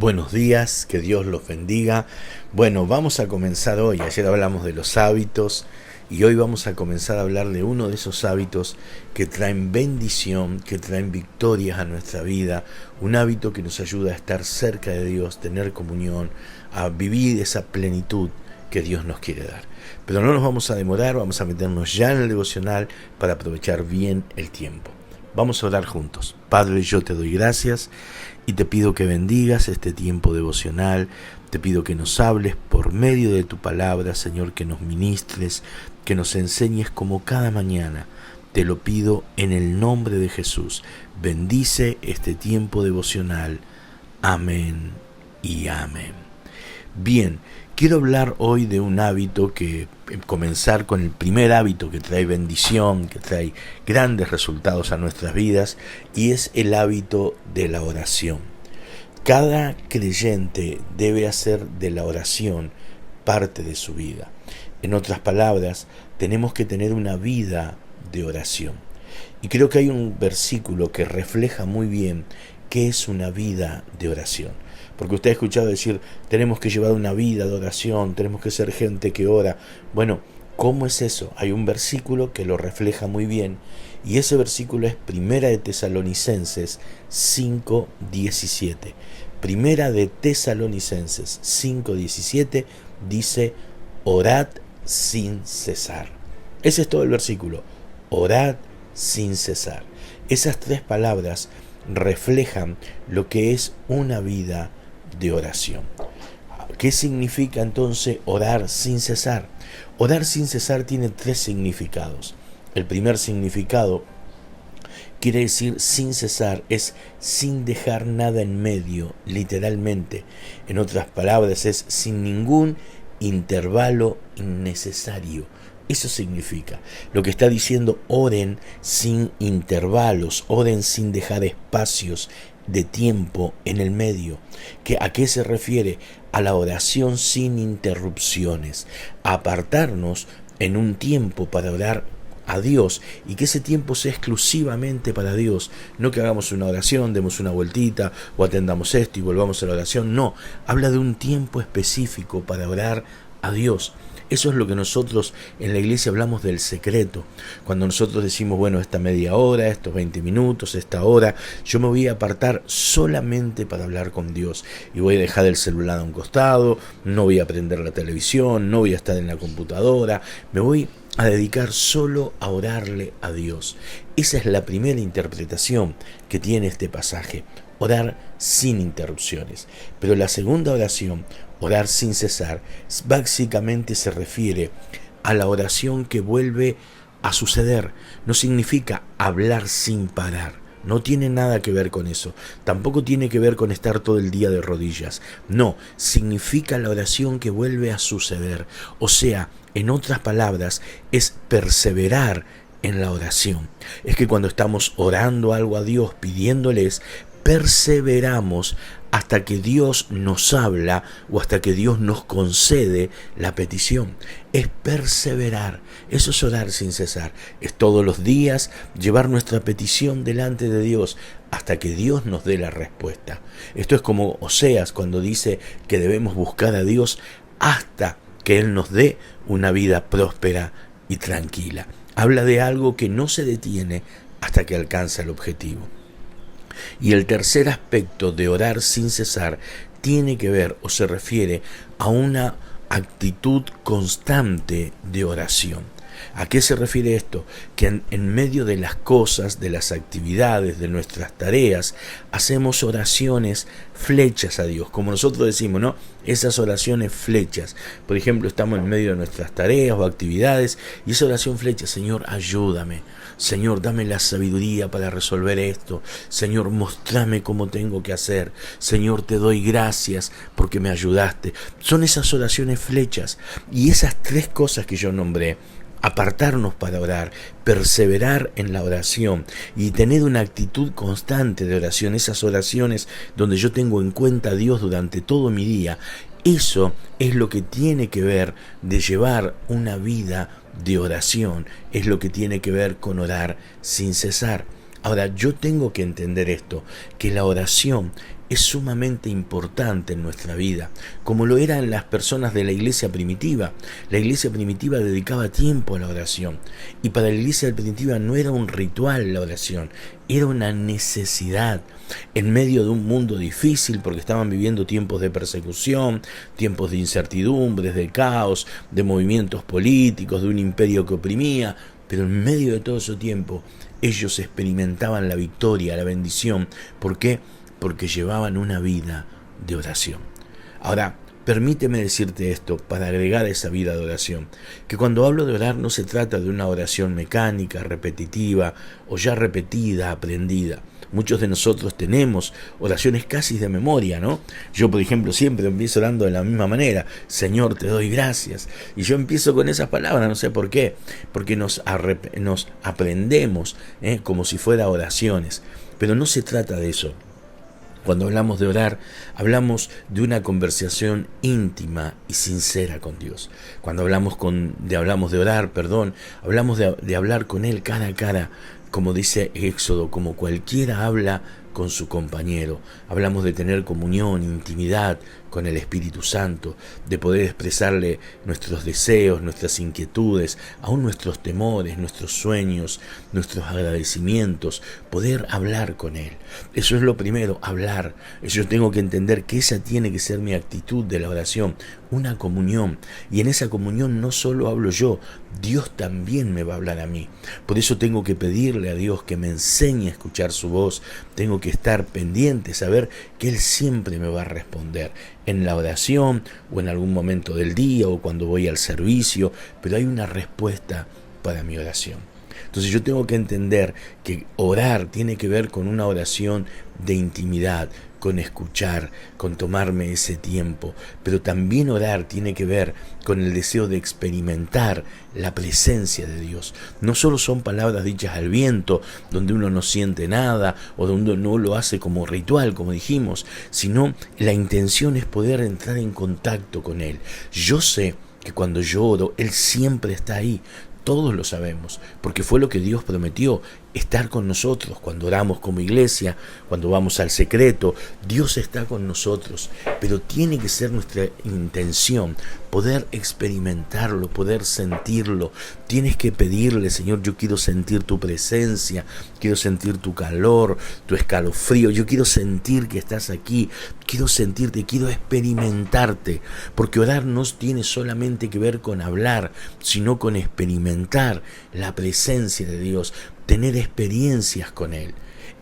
Buenos días, que Dios los bendiga. Bueno, vamos a comenzar hoy. Ayer hablamos de los hábitos y hoy vamos a comenzar a hablar de uno de esos hábitos que traen bendición, que traen victorias a nuestra vida. Un hábito que nos ayuda a estar cerca de Dios, tener comunión, a vivir esa plenitud que Dios nos quiere dar. Pero no nos vamos a demorar, vamos a meternos ya en el devocional para aprovechar bien el tiempo. Vamos a orar juntos. Padre, yo te doy gracias y te pido que bendigas este tiempo devocional. Te pido que nos hables por medio de tu palabra, Señor, que nos ministres, que nos enseñes como cada mañana. Te lo pido en el nombre de Jesús. Bendice este tiempo devocional. Amén y amén. Bien, quiero hablar hoy de un hábito comenzar con el primer hábito que trae bendición, que trae grandes resultados a nuestras vidas, y es el hábito de la oración. Cada creyente debe hacer de la oración parte de su vida. En otras palabras, tenemos que tener una vida de oración. Y creo que hay un versículo que refleja muy bien qué es una vida de oración. Porque usted ha escuchado decir, tenemos que llevar una vida de oración, tenemos que ser gente que ora. Bueno, ¿cómo es eso? Hay un versículo que lo refleja muy bien, y ese versículo es Primera de Tesalonicenses 5:17. Primera de Tesalonicenses 5:17 dice, orad sin cesar. Ese es todo el versículo, orad sin cesar. Esas tres palabras reflejan lo que es una vida de oración. ¿Qué significa entonces orar sin cesar? Orar sin cesar tiene tres significados. El primer significado quiere decir sin cesar, es sin dejar nada en medio, literalmente. En otras palabras, es sin ningún intervalo innecesario. Eso significa. Lo que está diciendo, oren sin intervalos, oren sin dejar espacios de tiempo en el medio. ¿A qué se refiere? A la oración sin interrupciones. A apartarnos en un tiempo para orar a Dios, y que ese tiempo sea exclusivamente para Dios. No que hagamos una oración, demos una vueltita o atendamos esto y volvamos a la oración. No, habla de un tiempo específico para orar a Dios. Eso es lo que nosotros en la iglesia hablamos del secreto. Cuando nosotros decimos, bueno, esta media hora, estos 20 minutos, esta hora, yo me voy a apartar solamente para hablar con Dios. Y voy a dejar el celular a un costado, no voy a prender la televisión, no voy a estar en la computadora, me voy a dedicar solo a orarle a Dios. Esa es la primera interpretación que tiene este pasaje, orar sin interrupciones. Pero la segunda oración, orar sin cesar, básicamente se refiere a la oración que vuelve a suceder. No significa hablar sin parar. No tiene nada que ver con eso. Tampoco tiene que ver con estar todo el día de rodillas. No, significa la oración que vuelve a suceder. O sea, en otras palabras, es perseverar en la oración. Es que cuando estamos orando algo a Dios, pidiéndoles, perseveramos hasta que Dios nos habla o hasta que Dios nos concede la petición. Es perseverar, eso es orar sin cesar. Es todos los días llevar nuestra petición delante de Dios hasta que Dios nos dé la respuesta. Esto es como Oseas cuando dice que debemos buscar a Dios hasta que Él nos dé una vida próspera y tranquila. Habla de algo que no se detiene hasta que alcanza el objetivo. Y el tercer aspecto de orar sin cesar tiene que ver o se refiere a una actitud constante de oración. ¿A qué se refiere esto? Que en medio de las cosas, de las actividades, de nuestras tareas, hacemos oraciones flechas a Dios, como nosotros decimos, ¿no? Esas oraciones flechas. Por ejemplo, estamos en medio de nuestras tareas o actividades y esa oración flecha, Señor, ayúdame. Señor, dame la sabiduría para resolver esto. Señor, mostrame cómo tengo que hacer. Señor, te doy gracias porque me ayudaste. Son esas oraciones flechas. Y esas tres cosas que yo nombré, apartarnos para orar, perseverar en la oración y tener una actitud constante de oración, esas oraciones donde yo tengo en cuenta a Dios durante todo mi día, eso es lo que tiene que ver de llevar una vida de oración, es lo que tiene que ver con orar sin cesar. Ahora, yo tengo que entender esto, que la oración es sumamente importante en nuestra vida, como lo eran las personas de la iglesia primitiva. La iglesia primitiva dedicaba tiempo a la oración, y para la iglesia primitiva no era un ritual la oración, era una necesidad en medio de un mundo difícil, porque estaban viviendo tiempos de persecución, tiempos de incertidumbres, de caos, de movimientos políticos, de un imperio que oprimía. Pero en medio de todo ese tiempo ellos experimentaban la victoria, la bendición. ¿Por qué? Porque llevaban una vida de oración. Ahora, permíteme decirte esto para agregar a esa vida de oración, que cuando hablo de orar no se trata de una oración mecánica, repetitiva o ya repetida, aprendida. Muchos de nosotros tenemos oraciones casi de memoria, ¿no? Yo, por ejemplo, siempre empiezo orando de la misma manera: Señor, te doy gracias. Y yo empiezo con esas palabras, no sé por qué, porque nos aprendemos como si fuera oraciones. Pero no se trata de eso. Cuando hablamos de orar, hablamos de una conversación íntima y sincera con Dios. Cuando hablamos de orar, hablamos de hablar con Él cara a cara, como dice Éxodo, como cualquiera habla con su compañero. Hablamos de tener comunión, intimidad con el Espíritu Santo, de poder expresarle nuestros deseos, nuestras inquietudes, aún nuestros temores, nuestros sueños, nuestros agradecimientos, poder hablar con Él. Eso es lo primero, hablar. Yo tengo que entender que esa tiene que ser mi actitud de la oración, una comunión. Y en esa comunión no solo hablo yo, Dios también me va a hablar a mí. Por eso tengo que pedirle a Dios que me enseñe a escuchar su voz. Tengo que estar pendiente, saber que Él siempre me va a responder en la oración o en algún momento del día o cuando voy al servicio, pero hay una respuesta para mi oración. Entonces yo tengo que entender que orar tiene que ver con una oración de intimidad, con escuchar, con tomarme ese tiempo, pero también orar tiene que ver con el deseo de experimentar la presencia de Dios. No solo son palabras dichas al viento, donde uno no siente nada o donde uno no lo hace como ritual, como dijimos, sino la intención es poder entrar en contacto con Él. Yo sé que cuando yo oro, Él siempre está ahí. Todos lo sabemos, porque fue lo que Dios prometió, estar con nosotros. Cuando oramos como iglesia, cuando vamos al secreto, Dios está con nosotros, pero tiene que ser nuestra intención poder experimentarlo, poder sentirlo. Tienes que pedirle: Señor, yo quiero sentir tu presencia, quiero sentir tu calor, tu escalofrío, yo quiero sentir que estás aquí, quiero sentirte, quiero experimentarte, porque orar no tiene solamente que ver con hablar, sino con experimentar la presencia de Dios, tener experiencias con Él.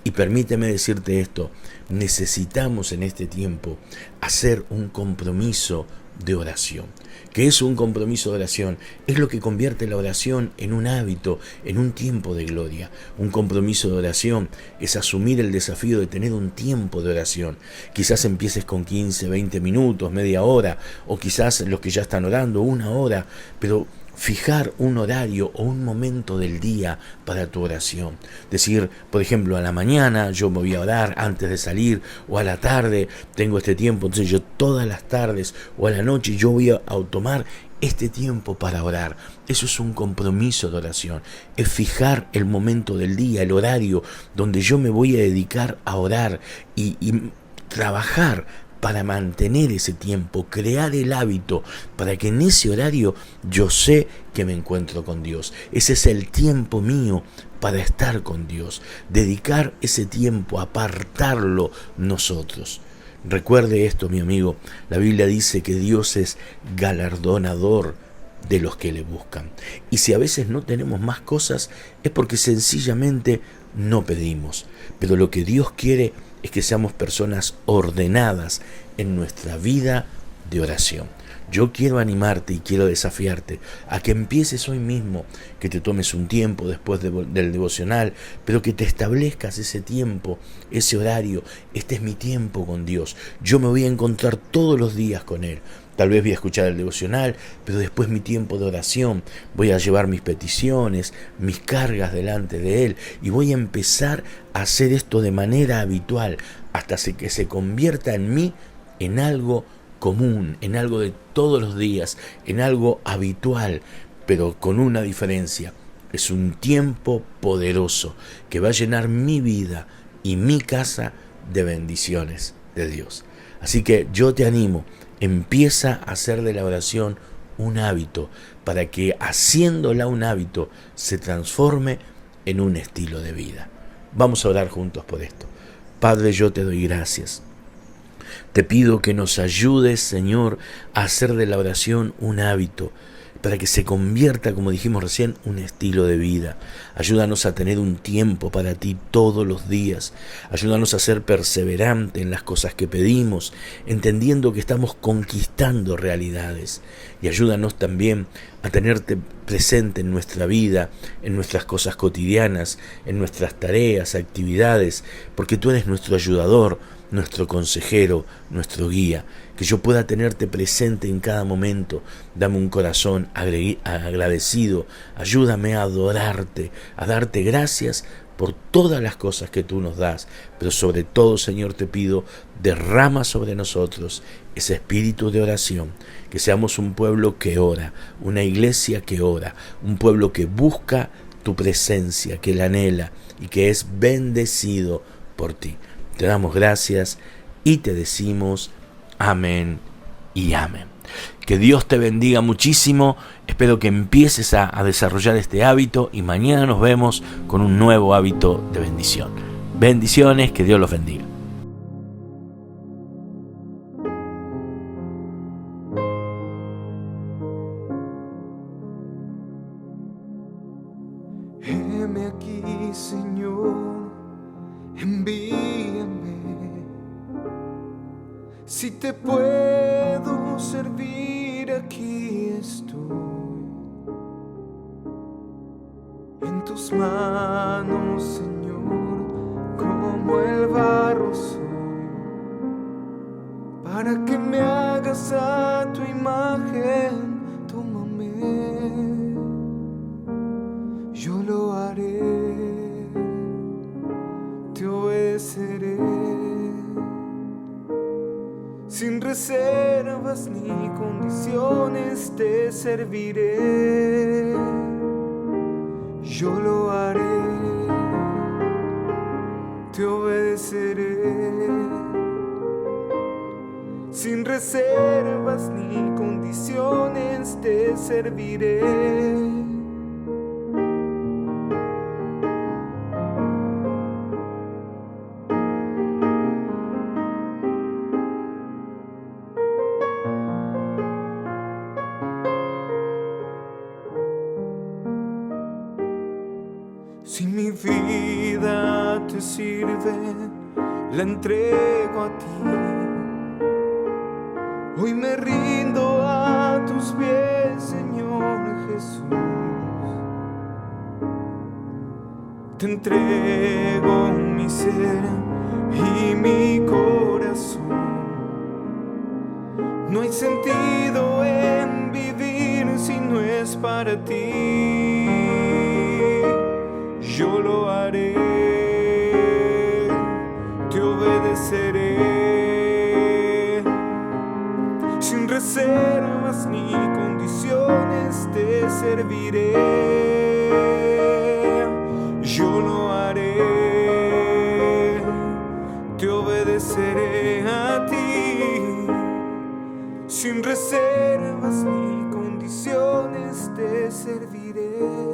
Y permíteme decirte esto: necesitamos en este tiempo hacer un compromiso de oración. ¿Qué es un compromiso de oración? Es lo que convierte la oración en un hábito, en un tiempo de gloria. Un compromiso de oración es asumir el desafío de tener un tiempo de oración. Quizás empieces con 15, 20 minutos, media hora, o quizás los que ya están orando, 1 hora, pero fijar un horario o un momento del día para tu oración. Decir, por ejemplo, a la mañana yo me voy a orar antes de salir, o a la tarde tengo este tiempo, entonces yo todas las tardes o a la noche yo voy a tomar este tiempo para orar. Eso es un compromiso de oración. Es fijar el momento del día, el horario donde yo me voy a dedicar a orar y trabajar para mantener ese tiempo, crear el hábito para que en ese horario yo sé que me encuentro con Dios. Ese es el tiempo mío para estar con Dios. Dedicar ese tiempo, apartarlo nosotros. Recuerde esto, mi amigo, la Biblia dice que Dios es galardonador de los que le buscan. Y si a veces no tenemos más cosas, es porque sencillamente no pedimos. Pero lo que Dios quiere es que seamos personas ordenadas en nuestra vida de oración. Yo quiero animarte y quiero desafiarte a que empieces hoy mismo, que te tomes un tiempo después del devocional, pero que te establezcas ese tiempo, ese horario. Este es mi tiempo con Dios. Yo me voy a encontrar todos los días con Él. Tal vez voy a escuchar el devocional, pero después mi tiempo de oración. Voy a llevar mis peticiones, mis cargas delante de Él, y voy a empezar a hacer esto de manera habitual, hasta que se convierta en mí en algo común, en algo de todos los días, en algo habitual, pero con una diferencia. Es un tiempo poderoso que va a llenar mi vida y mi casa de bendiciones de Dios. Así que yo te animo, empieza a hacer de la oración un hábito para que haciéndola un hábito se transforme en un estilo de vida. Vamos a orar juntos por esto. Padre, yo te doy gracias. Te pido que nos ayudes, Señor, a hacer de la oración un hábito, para que se convierta, como dijimos recién, un estilo de vida. Ayúdanos a tener un tiempo para ti todos los días. Ayúdanos a ser perseverante en las cosas que pedimos, entendiendo que estamos conquistando realidades. Y ayúdanos también a tenerte presente en nuestra vida, en nuestras cosas cotidianas, en nuestras tareas, actividades, porque tú eres nuestro ayudador, nuestro consejero, nuestro guía. Que yo pueda tenerte presente en cada momento. Dame un corazón agradecido. Ayúdame a adorarte, a darte gracias por todas las cosas que tú nos das. Pero sobre todo, Señor, te pido, derrama sobre nosotros ese espíritu de oración. Que seamos un pueblo que ora, una iglesia que ora, un pueblo que busca tu presencia, que la anhela y que es bendecido por ti. Te damos gracias y te decimos amén y amén. Que Dios te bendiga muchísimo. Espero que empieces a desarrollar este hábito y mañana nos vemos con un nuevo hábito de bendición. Bendiciones, que Dios los bendiga. Heme aquí, Señor, envíame. Si te puedo servir, aquí estoy. En tus manos, Señor, como el barro soy, para que me hagas a tu imagen. Tómame, yo lo haré, te obedeceré. Sin reservas ni condiciones te serviré. Yo lo haré, te obedeceré. Sin reservas ni condiciones te serviré. Si mi vida te sirve, la entrego a ti. Hoy me rindo a tus pies, Señor Jesús. Te entrego mi ser y mi corazón. No hay sentido en vivir si no es para ti. Yo lo haré, te obedeceré. Sin reservas ni condiciones te serviré. Yo lo haré, te obedeceré a ti. Sin reservas ni condiciones te serviré.